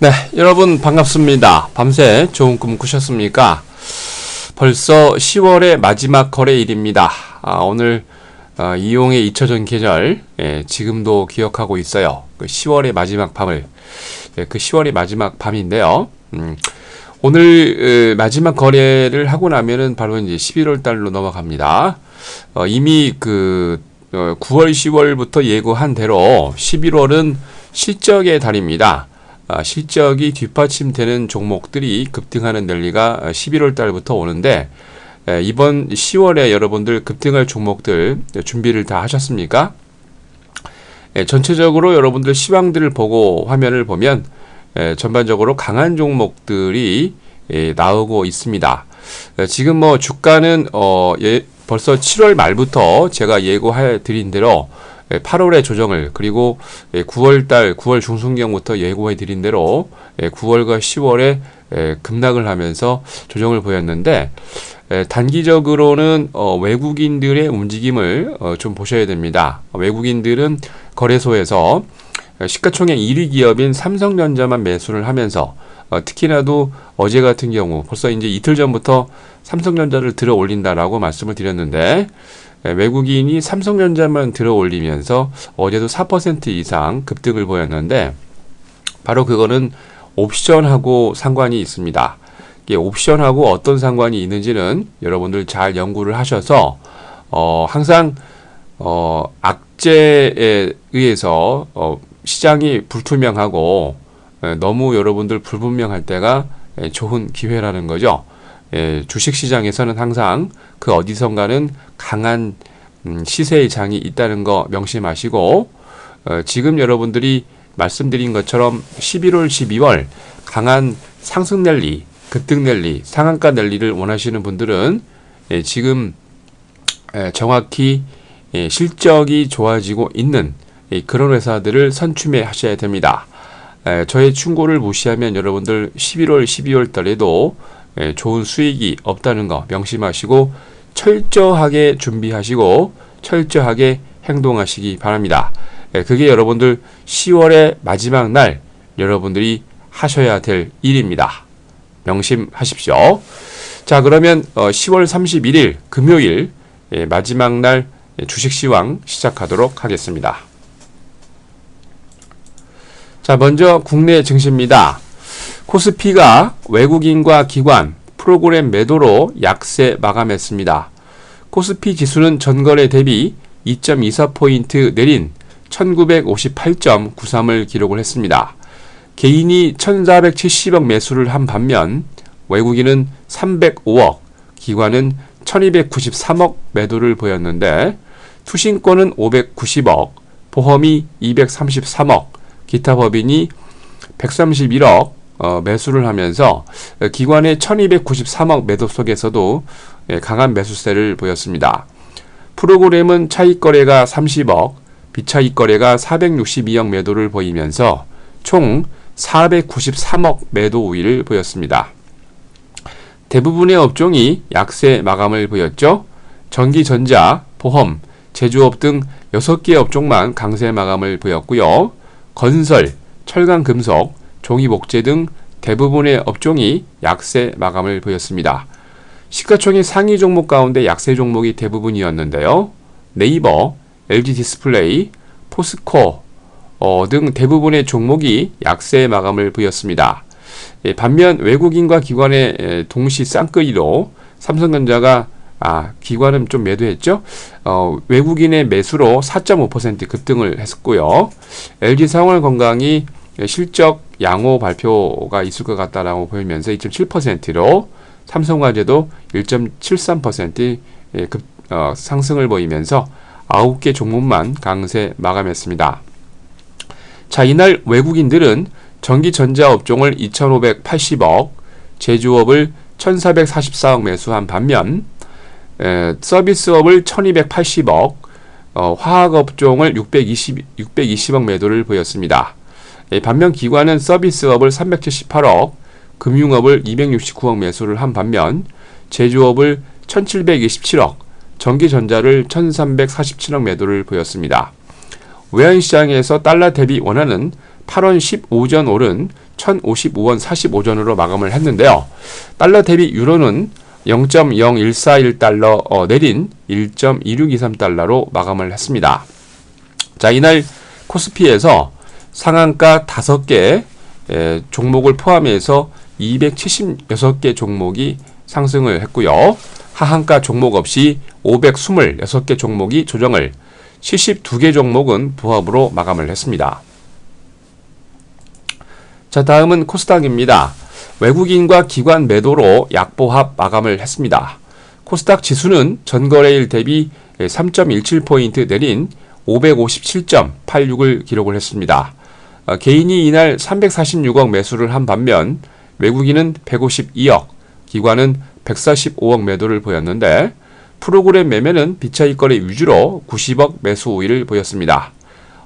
네, 여러분 반갑습니다. 밤새 좋은 꿈 꾸셨습니까? 벌써 10월의 마지막 거래일입니다. 오늘 이용의 잊혀진 계절, 지금도 기억하고 있어요. 그 10월의 마지막 밤을, 그 10월의 마지막 밤인데요. 오늘 마지막 거래를 하고 나면은 바로 이제 11월 달로 넘어갑니다. 이미 9월, 10월부터 예고한 대로 11월은 실적의 달입니다. 실적이 뒷받침되는 종목들이 급등하는 랠리가 11월 달부터 오는데, 이번 10월에 여러분들 급등할 종목들 준비를 다 하셨습니까? 전체적으로 여러분들 시황들을 보고 화면을 보면 전반적으로 강한 종목들이 나오고 있습니다. 지금 뭐 주가는 벌써 7월 말부터 제가 예고해 드린 대로 8월에 조정을, 그리고 9월달 9월 중순경부터 예고해 드린 대로 9월과 10월에 급락을 하면서 조정을 보였는데, 단기적으로는 외국인들의 움직임을 좀 보셔야 됩니다. 외국인들은 거래소에서 시가총액 1위 기업인 삼성전자만 매수를 하면서, 특히나도 어제 같은 경우 벌써 이제 이틀 전부터 삼성전자를 들어 올린다라고 말씀을 드렸는데, 외국인이 삼성전자만 들어 올리면서 어제도 4% 이상 급등을 보였는데, 바로 그거는 옵션하고 상관이 있습니다. 이게 옵션하고 어떤 상관이 있는지는 여러분들 잘 연구를 하셔서 항상 악재에 의해서 시장이 불투명하고 너무 여러분들 불분명할 때가 좋은 기회라는 거죠. 주식시장에서는 항상 그 어디선가는 강한 시세의 장이 있다는 거 명심하시고, 지금 여러분들이 말씀드린 것처럼 11월, 12월 강한 상승 랠리, 급등 랠리, 상한가 랠리를 원하시는 분들은 지금 정확히 실적이 좋아지고 있는 그런 회사들을 선취해 하셔야 됩니다. 저의 충고를 무시하면 여러분들 11월, 12월 달에도 좋은 수익이 없다는 거 명심하시고 철저하게 준비하시고 철저하게 행동하시기 바랍니다. 그게 여러분들 10월의 마지막 날 여러분들이 하셔야 될 일입니다. 명심하십시오. 자, 그러면 10월 31일 금요일 마지막 날 주식시황 시작하도록 하겠습니다. 자, 먼저 국내 증시입니다. 코스피가 외국인과 기관 프로그램 매도로 약세 마감했습니다. 코스피 지수는 전거래 대비 2.24포인트 내린 1958.93을 기록을 했습니다. 개인이 1470억 매수를 한 반면 외국인은 305억, 기관은 1293억 매도를 보였는데, 투신권은 590억, 보험이 233억, 기타 법인이 131억 매수를 하면서 기관의 1293억 매도 속에서도 강한 매수세를 보였습니다. 프로그램은 차익거래가 30억, 비차익거래가 462억 매도를 보이면서 총 493억 매도 우위를 보였습니다. 대부분의 업종이 약세 마감을 보였죠. 전기전자, 보험, 제조업 등 6개 업종만 강세 마감을 보였고요. 건설, 철강금속, 종이목재 등 대부분의 업종이 약세 마감을 보였습니다. 시가총액 상위 종목 가운데 약세 종목이 대부분이었는데요. 네이버, LG디스플레이, 포스코 등 대부분의 종목이 약세 마감을 보였습니다. 반면 외국인과 기관의 동시 쌍끌이로 삼성전자가 기관은 좀 매도했죠. 외국인의 매수로 4.5% 급등을 했었고요. LG상월건강이 실적 양호 발표가 있을 것 같다라고 보이면서 2.7%로, 삼성화재도 1.73% 상승을 보이면서 9개 종목만 강세 마감했습니다. 자, 이날 외국인들은 전기전자 업종을 2580억, 제조업을 1444억 매수한 반면 서비스업을 1280억, 화학업종을 620억 매도를 보였습니다. 반면 기관은 서비스업을 378억, 금융업을 269억 매수를 한 반면 제조업을 1727억, 전기전자를 1347억 매도를 보였습니다. 외환시장에서 달러 대비 원화는 8원 15전 오른 1,055원 45전으로 마감을 했는데요. 달러 대비 유로는 0.0141달러 내린 1.2623달러로 마감을 했습니다. 자, 이날 코스피에서 상한가 5개 종목을 포함해서 276개 종목이 상승을 했고요. 하한가 종목 없이 526개 종목이 조정을, 72개 종목은 부합으로 마감을 했습니다. 자, 다음은 코스닥입니다. 외국인과 기관 매도로 약보합 마감을 했습니다. 코스닥 지수는 전거래일 대비 3.17포인트 내린 557.86을 기록을 했습니다. 개인이 이날 346억 매수를 한 반면 외국인은 152억, 기관은 145억 매도를 보였는데 프로그램 매매는 비차익 거래 위주로 90억 매수 우위를 보였습니다.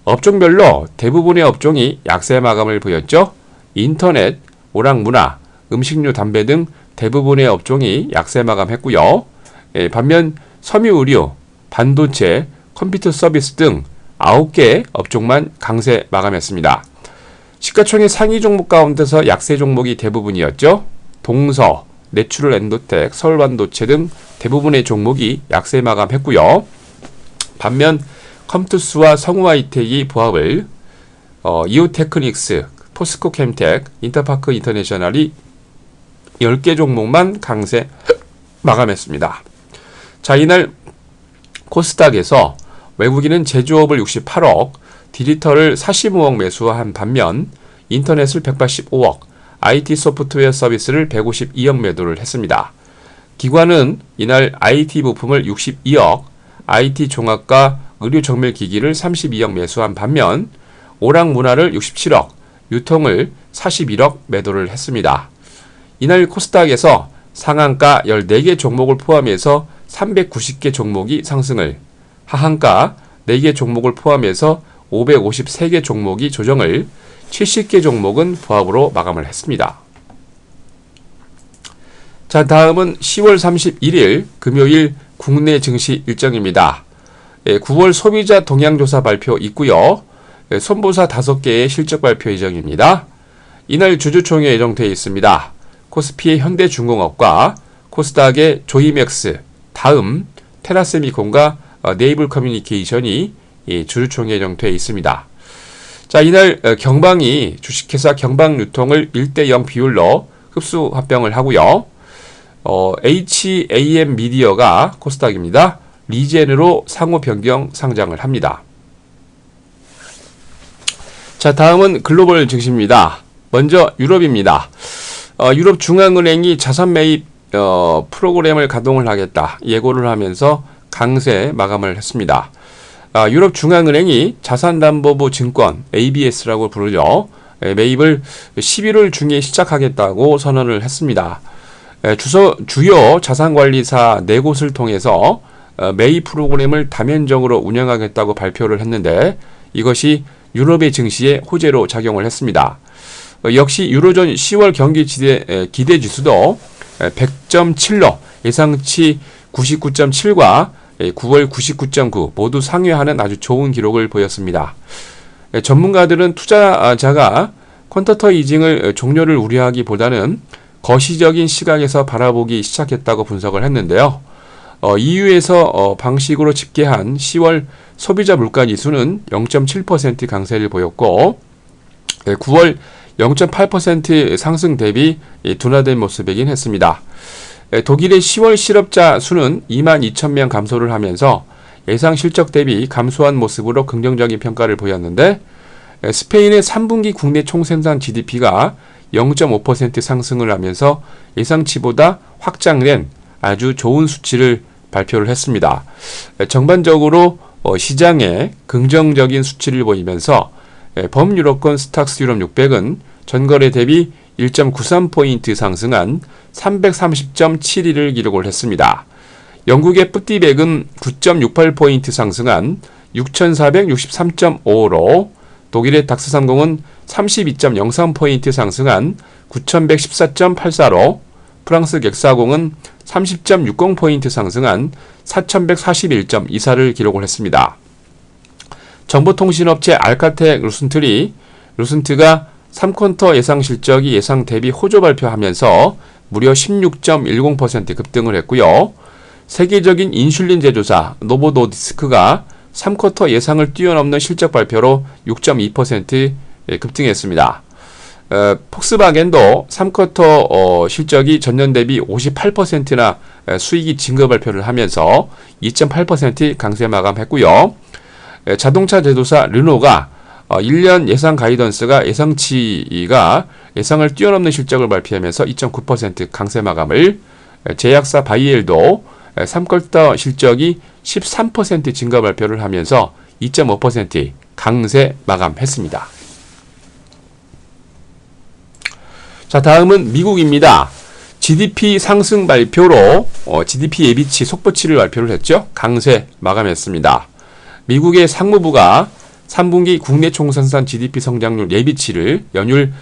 업종별로 대부분의 업종이 약세 마감을 보였죠. 인터넷, 오락문화, 음식료, 담배 등 대부분의 업종이 약세 마감했고요. 반면 섬유의료, 반도체, 컴퓨터 서비스 등 9개 업종만 강세 마감했습니다. 시가총액 상위 종목 가운데서 약세 종목이 대부분이었죠. 동서, 내추럴 엔도텍, 서울반도체 등 대부분의 종목이 약세 마감했고요. 반면 컴투스와 성우하이텍이 부합을, 이오테크닉스, 포스코캠텍, 인터파크 인터내셔널이 10개 종목만 강세 마감했습니다. 자, 이날 코스닥에서 외국인은 제조업을 68억, 디지털을 45억 매수한 반면 인터넷을 185억, IT 소프트웨어 서비스를 152억 매도를 했습니다. 기관은 이날 IT 부품을 62억, IT 종합과 의료 정밀 기기를 32억 매수한 반면 오락문화를 67억, 유통을 41억 매도를 했습니다. 이날 코스닥에서 상한가 14개 종목을 포함해서 390개 종목이 상승을, 하한가 4개 종목을 포함해서 553개 종목이 조정을, 70개 종목은 부합으로 마감을 했습니다. 자, 다음은 10월 31일 금요일 국내 증시 일정입니다. 9월 소비자 동향조사 발표 있고요. 손보사 5개의 실적 발표 예정입니다. 이날 주주총회 예정되어 있습니다. 코스피의 현대중공업과 코스닥의 조이맥스, 다음, 테라세미콘과 네이블 커뮤니케이션이 주주총회 예정되어 있습니다. 자, 이날 경방이 주식회사 경방유통을 1:0 비율로 흡수 합병을 하고요. HAM 미디어가 코스닥입니다. 리젠으로 상호 변경 상장을 합니다. 자, 다음은 글로벌 증시입니다. 먼저 유럽입니다. 유럽 중앙은행이 자산 매입 프로그램을 가동을 하겠다 예고를 하면서 강세 마감을 했습니다. 유럽 중앙은행이 자산담보부 증권 ABS라고 부르죠. 매입을 11월 중에 시작하겠다고 선언을 했습니다. 주요 자산관리사 4곳을 통해서 매입 프로그램을 다면적으로 운영하겠다고 발표를 했는데 이것이 유럽의 증시에 호재로 작용을 했습니다. 역시 유로존 10월 경기 기대지수도 100.7로 예상치 99.7과 9월 99.9 모두 상회하는 아주 좋은 기록을 보였습니다. 전문가들은 투자자가 퀀터터 이징을 종료를 우려하기보다는 거시적인 시각에서 바라보기 시작했다고 분석을 했는데요. EU에서 방식으로 집계한 10월 소비자 물가지수는 0.7% 강세를 보였고 9월 0.8% 상승 대비 둔화된 모습이긴 했습니다. 독일의 10월 실업자 수는 22,000명 감소를 하면서 예상 실적 대비 감소한 모습으로 긍정적인 평가를 보였는데 스페인의 3분기 국내 총생산 GDP가 0.5% 상승을 하면서 예상치보다 확장된 아주 좋은 수치를 발표를 했습니다. 전반적으로 시장에 긍정적인 수치를 보이면서 범유럽권 스탁스 유럽 600은 전거래 대비 1.93포인트 상승한 330.71을 기록을 했습니다. 영국의 뿌띠백은 9.68포인트 상승한 6,463.55로 독일의 닥스30은 32.03포인트 상승한 9,114.84로 프랑스 객사공은 30.60포인트 상승한 4,141.24를 기록을 했습니다. 정보통신업체 알카텍 루슨트가 3쿼터 예상 실적이 예상 대비 호조 발표하면서 무려 16.10% 급등을 했고요. 세계적인 인슐린 제조사 노보노디스크가 3쿼터 예상을 뛰어넘는 실적 발표로 6.2% 급등했습니다. 폭스바겐도 3쿼터 실적이 전년 대비 58%나 수익이 증가 발표를 하면서 2.8% 강세 마감했고요. 자동차 제조사 르노가 1년 예상 가이던스가 예상치가 예상을 뛰어넘는 실적을 발표하면서 2.9% 강세 마감을, 제약사 바이엘도 3쿼터 실적이 13% 증가 발표를 하면서 2.5% 강세 마감했습니다. 자, 다음은 미국입니다. GDP 상승 발표로 GDP 예비치 속보치를 발표를 했죠. 강세 마감했습니다. 미국의 상무부가 3분기 국내 총생산 GDP 성장률 예비치를 연율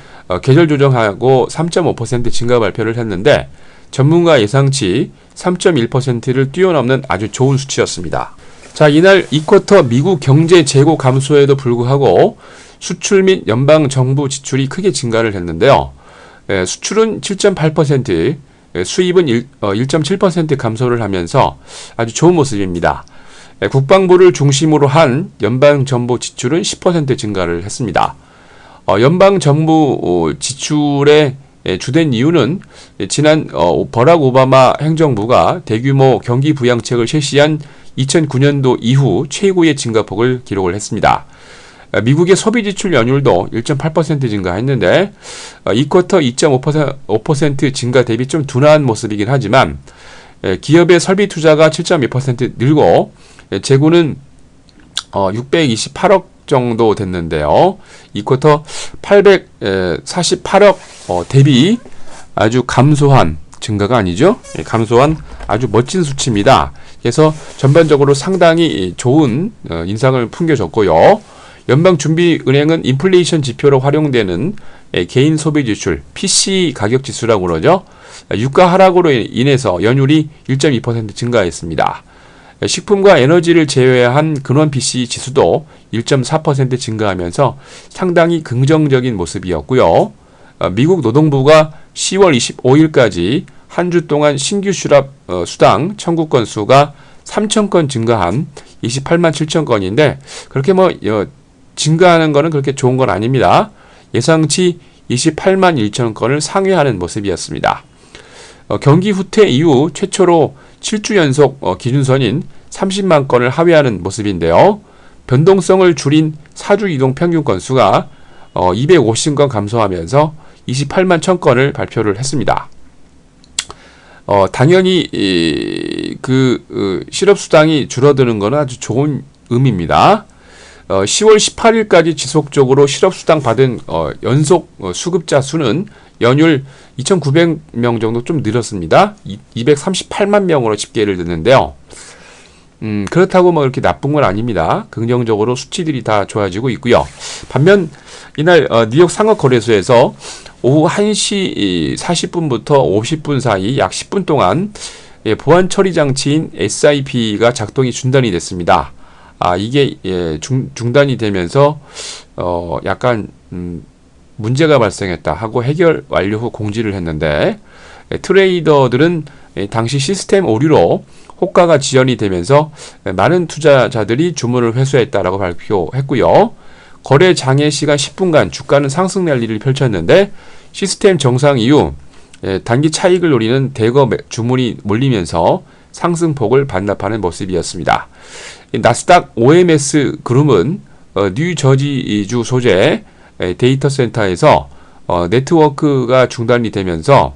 계절 조정하고 3.5% 증가 발표를 했는데 전문가 예상치 3.1%를 뛰어넘는 아주 좋은 수치였습니다. 자, 이날 2쿼터 미국 경제 재고 감소에도 불구하고 수출 및 연방 정부 지출이 크게 증가를 했는데요. 수출은 7.8%, 수입은 1.7% 감소를 하면서 아주 좋은 모습입니다. 국방부를 중심으로 한 연방정부 지출은 10% 증가를 했습니다. 연방정부 지출의 주된 이유는 지난 버락 오바마 행정부가 대규모 경기 부양책을 실시한 2009년도 이후 최고의 증가폭을 기록을 했습니다. 미국의 소비 지출 연율도 1.8% 증가했는데 2쿼터 2.5% 증가 대비 좀 둔화한 모습이긴 하지만 기업의 설비 투자가 7.2% 늘고 재고는 628억 정도 됐는데요. 2쿼터 848억 대비 아주 감소한, 증가가 아니죠. 감소한 아주 멋진 수치입니다. 그래서 전반적으로 상당히 좋은 인상을 풍겨줬고요. 연방준비은행은 인플레이션 지표로 활용되는 개인 소비 지출, PC 가격 지수라고 그러죠. 유가 하락으로 인해서 연율이 1.2% 증가했습니다. 식품과 에너지를 제외한 근원 PC 지수도 1.4% 증가하면서 상당히 긍정적인 모습이었고요. 미국 노동부가 10월 25일까지 한 주 동안 신규 수당 청구 건수가 3,000건 증가한 28만 7천 건인데 그렇게 증가하는 거는 그렇게 좋은 건 아닙니다. 예상치 28만 1천 건을 상회하는 모습이었습니다. 경기 후퇴 이후 최초로 7주 연속 기준선인 30만 건을 하회하는 모습인데요. 변동성을 줄인 4주 이동 평균 건수가 250건 감소하면서 28만 1000건을 발표를 했습니다. 당연히 실업수당이 줄어드는 것은 아주 좋은 의미입니다. 10월 18일까지 지속적으로 실업수당 받은 연속 수급자 수는 연율 2,900명 정도 좀 늘었습니다. 238만 명으로 집계를 듣는데요. 그렇다고 이렇게 나쁜 건 아닙니다. 긍정적으로 수치들이 다 좋아지고 있고요. 반면 이날 뉴욕 상업거래소에서 오후 1시 40분부터 50분 사이 약 10분 동안 보안 처리 장치인 SIP가 작동이 중단이 됐습니다. 이게 중단이 되면서 약간 문제가 발생했다 하고 해결 완료 후 공지를 했는데 트레이더들은 당시 시스템 오류로 호가가 지연이 되면서 많은 투자자들이 주문을 회수했다라고 발표했고요. 거래 장애 시간 10분간 주가는 상승 랠리를 펼쳤는데 시스템 정상 이후 단기 차익을 노리는 대거 주문이 몰리면서 상승폭을 반납하는 모습이었습니다. 나스닥 OMS 그룹은 뉴저지주 소재 데이터 센터에서 네트워크가 중단이 되면서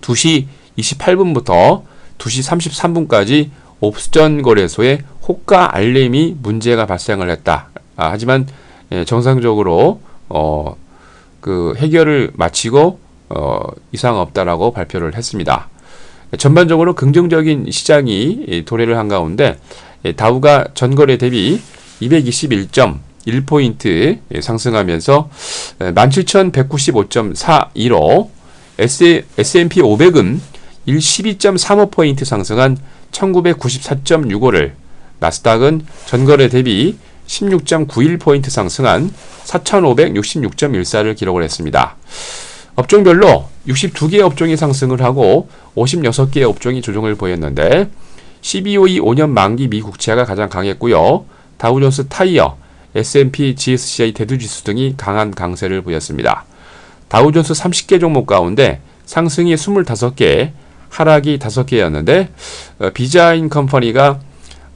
2시 28분부터 2시 33분까지 옵션 거래소에 호가 알림이 문제가 발생을 했다. 하지만 정상적으로 해결을 마치고 이상 없다라고 발표를 했습니다. 전반적으로 긍정적인 시장이 도래를 한 가운데 다우가 전거래 대비 221.1포인트 상승하면서 17,195.42로 S&P 500은 12.35포인트 상승한 1994.65를, 나스닥은 전거래 대비 16.91포인트 상승한 4,566.14를 기록을 했습니다. 업종별로 62개의 업종이 상승을 하고 56개의 업종이 조정을 보였는데 12호의 5년 만기 미국채가 가장 강했고요. 다우존스 타이어, S&P GSCI 대두지수 등이 강한 강세를 보였습니다. 다우존스 30개 종목 가운데 상승이 25개, 하락이 5개였는데 비자인 컴퍼니가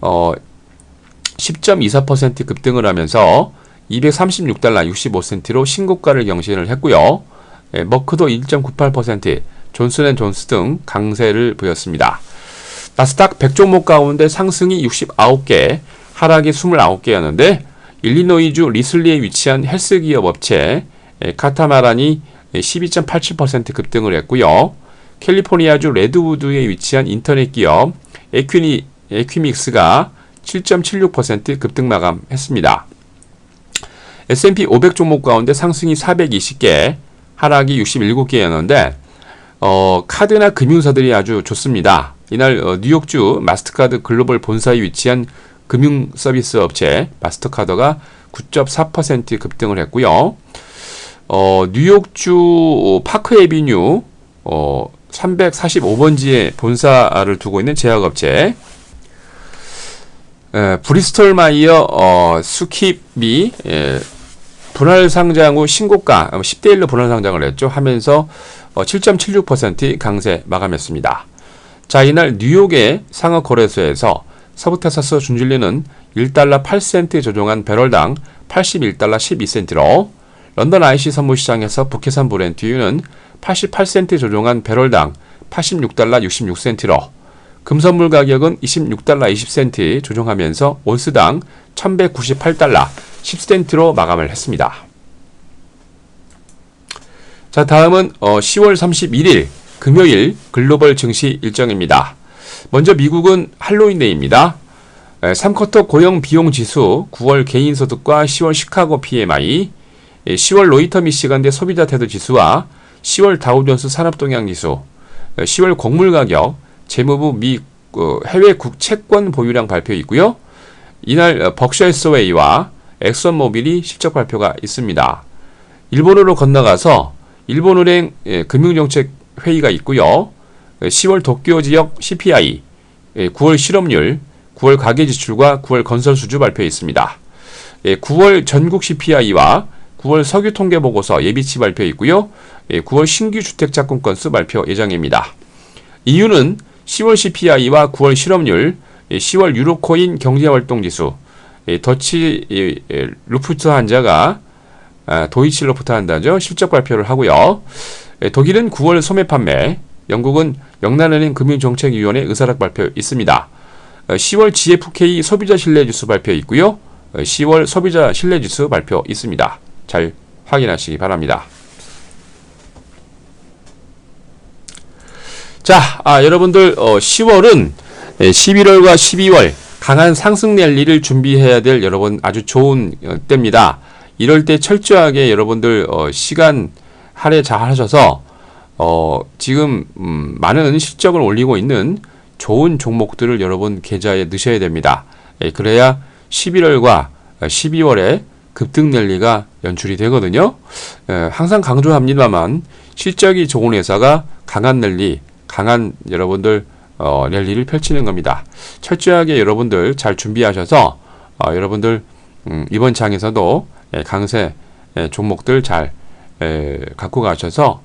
10.24% 급등을 하면서 236달러 65센트로 신고가를 경신을 했고요. 머크도 1.98%, 존슨앤존스 등 강세를 보였습니다. 나스닥 100종목 가운데 상승이 69개, 하락이 29개였는데 일리노이주 리슬리에 위치한 헬스기업 업체 카타마란이 12.87% 급등을 했고요. 캘리포니아주 레드우드에 위치한 인터넷 기업 에퀴믹스가 7.76% 급등 마감했습니다. S&P 500 종목 가운데 상승이 420개, 하락이 67개였는데 카드나 금융사들이 아주 좋습니다. 이날 뉴욕주 마스터카드 글로벌 본사에 위치한 금융 서비스 업체 마스터카드가 9.4% 급등을 했고요. 뉴욕주 파크 에비뉴 345번지에 본사를 두고 있는 제약업체 브리스톨 마이어 수킵이 분할 상장 후 신고가 10대1로 분할 상장을 했죠. 하면서 7.76% 강세 마감했습니다. 자, 이날 뉴욕의 상하거래소에서 서부텍사스 준진리는 1달러 8센트 조정한 배럴당 81달러 12센트로 런던 IC 선물시장에서 북해산 브렌트유는 88센트 조정한 배럴당 86달러 66센트로 금선물 가격은 26달러 20센트 조정하면서 온스당 1198달러 10센트로 마감을 했습니다. 자, 다음은 10월 31일 금요일 글로벌 증시 일정입니다. 먼저 미국은 할로윈데이입니다. 3쿼터 고용 비용 지수, 9월 개인소득과 10월 시카고 PMI, 10월 로이터 미시간대 소비자 태도 지수와 10월 다우존스 산업동향 지수, 10월 곡물 가격, 재무부 미 해외 채권 보유량 발표 있고요. 이날 벅셔 해서웨이와 엑선모빌이 실적 발표가 있습니다. 일본으로 건너가서 일본은행 금융정책 회의가 있고요. 10월 도쿄 지역 CPI, 9월 실업률, 9월 가계지출과 9월 건설수주 발표 있습니다. 9월 전국 CPI와 9월 석유통계보고서 예비치 발표 있고요. 9월 신규 주택자금 건수 발표 예정입니다. 이유는 10월 CPI와 9월 실업률, 10월 유로코인 경제활동지수, 더치 루프트한자가 도이치 루프트한자죠. 실적 발표를 하고요. 독일은 9월 소매 판매, 영국은 영란은행 금융정책위원회 의사락 발표 있습니다. 10월 GfK 소비자 신뢰지수 발표 있고요. 10월 소비자 신뢰지수 발표 있습니다. 잘 확인하시기 바랍니다. 자, 여러분들 10월은 11월과 12월 강한 상승 랠리를 준비해야 될 여러분 아주 좋은 때입니다. 이럴 때 철저하게 여러분들 시간 할애 잘 하셔서 지금 많은 실적을 올리고 있는 좋은 종목들을 여러분 계좌에 넣으셔야 됩니다. 그래야 11월과 12월에 급등 랠리가 연출이 되거든요. 항상 강조합니다만 실적이 좋은 회사가 강한 랠리, 강한 여러분들 랠리를 펼치는 겁니다. 철저하게 여러분들 잘 준비하셔서 여러분들 이번 장에서도 강세 종목들 잘 갖고 가셔서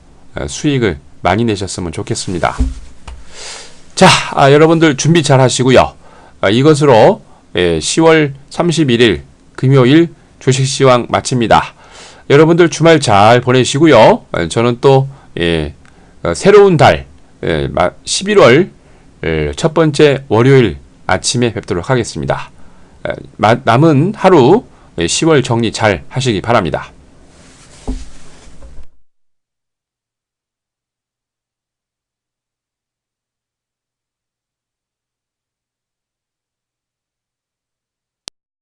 수익을 많이 내셨으면 좋겠습니다. 자, 여러분들 준비 잘 하시고요. 이것으로 10월 31일 금요일 주식시황 마칩니다. 여러분들 주말 잘 보내시고요. 저는 또 새로운 달 11월 첫 번째 월요일 아침에 뵙도록 하겠습니다. 남은 하루 10월 정리 잘 하시기 바랍니다.